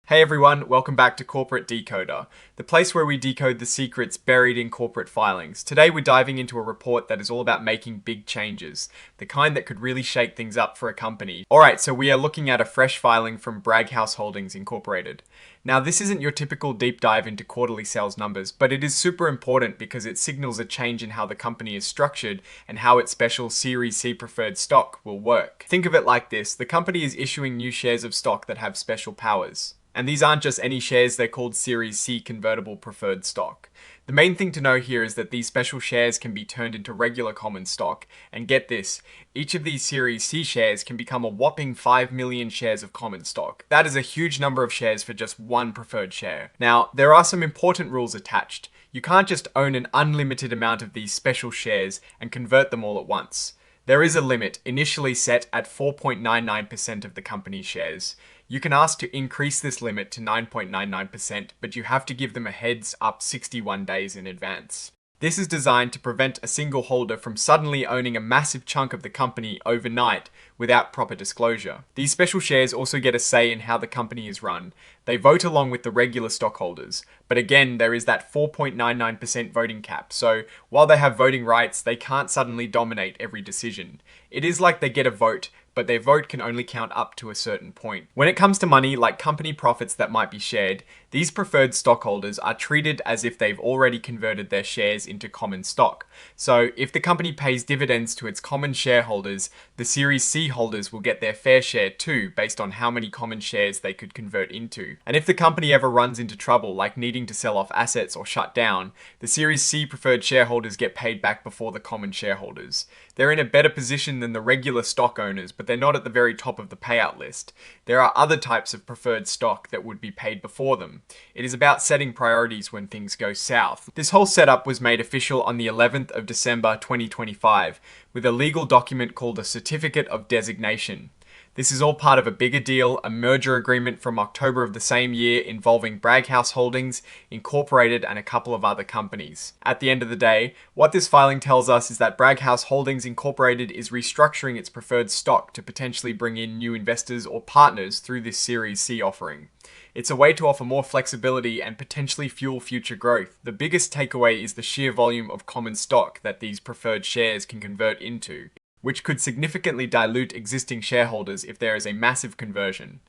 Hey everyone, welcome back to Corporate Decoder, the place where we decode the secrets buried in corporate filings. Today we're diving into a report that is all about making big changes, the kind that could really shake things up for a company. Alright, so we are looking at a fresh filing from Braghouse Holdings Incorporated. Now this isn't your typical deep dive into quarterly sales numbers, but it is super important because it signals a change in how the company is structured and how its special Series C preferred stock will work. Think of it like this, the company is issuing new shares of stock that have special powers. And these aren't just any shares, they're called Series C convertible preferred stock. The main thing to know here is that these special shares can be turned into regular common stock. And get this, each of these Series C shares can become a whopping 5 million shares of common stock. That is a huge number of shares for just one preferred share. Now, there are some important rules attached. You can't just own an unlimited amount of these special shares and convert them all at once. There is a limit, initially set at 4.99% of the company's shares. You can ask to increase this limit to 9.99%, but you have to give them a heads up 61 days in advance. This is designed to prevent a single holder from suddenly owning a massive chunk of the company overnight without proper disclosure. These special shares also get a say in how the company is run. They vote along with the regular stockholders, but again, there is that 4.99% voting cap, so while they have voting rights, they can't suddenly dominate every decision. It is like they get a vote, but their vote can only count up to a certain point. When it comes to money, like company profits that might be shared, these preferred stockholders are treated as if they've already converted their shares into common stock. So if the company pays dividends to its common shareholders, the Series C holders will get their fair share too, based on how many common shares they could convert into. And if the company ever runs into trouble, like needing to sell off assets or shut down, the Series C preferred shareholders get paid back before the common shareholders. They're in a better position than the regular stock owners, but they're not at the very top of the payout list. There are other types of preferred stock that would be paid before them. It is about setting priorities when things go south. This whole setup was made official on the 11th of December 2025 with a legal document called a Certificate of Designation. This is all part of a bigger deal, a merger agreement from October of the same year involving Braghouse Holdings Incorporated and a couple of other companies. At the end of the day, what this filing tells us is that Braghouse Holdings Incorporated is restructuring its preferred stock to potentially bring in new investors or partners through this Series C offering. It's a way to offer more flexibility and potentially fuel future growth. The biggest takeaway is the sheer volume of common stock that these preferred shares can convert into, which could significantly dilute existing shareholders if there is a massive conversion.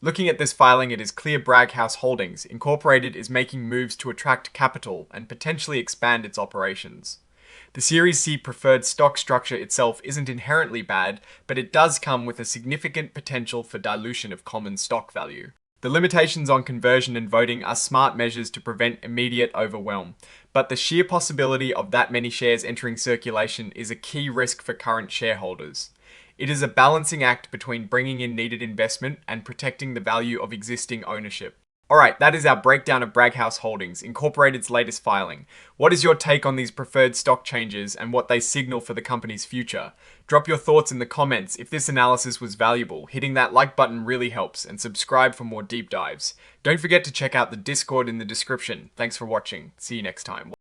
Looking at this filing, it is clear Braghouse Holdings Incorporated is making moves to attract capital and potentially expand its operations. The Series C preferred stock structure itself isn't inherently bad, but it does come with a significant potential for dilution of common stock value. The limitations on conversion and voting are smart measures to prevent immediate overwhelm, but the sheer possibility of that many shares entering circulation is a key risk for current shareholders. It is a balancing act between bringing in needed investment and protecting the value of existing ownership. Alright, that is our breakdown of Braghouse Holdings Incorporated's latest filing. What is your take on these preferred stock changes and what they signal for the company's future? Drop your thoughts in the comments. If this analysis was valuable, hitting that like button really helps, and subscribe for more deep dives. Don't forget to check out the Discord in the description. Thanks for watching. See you next time.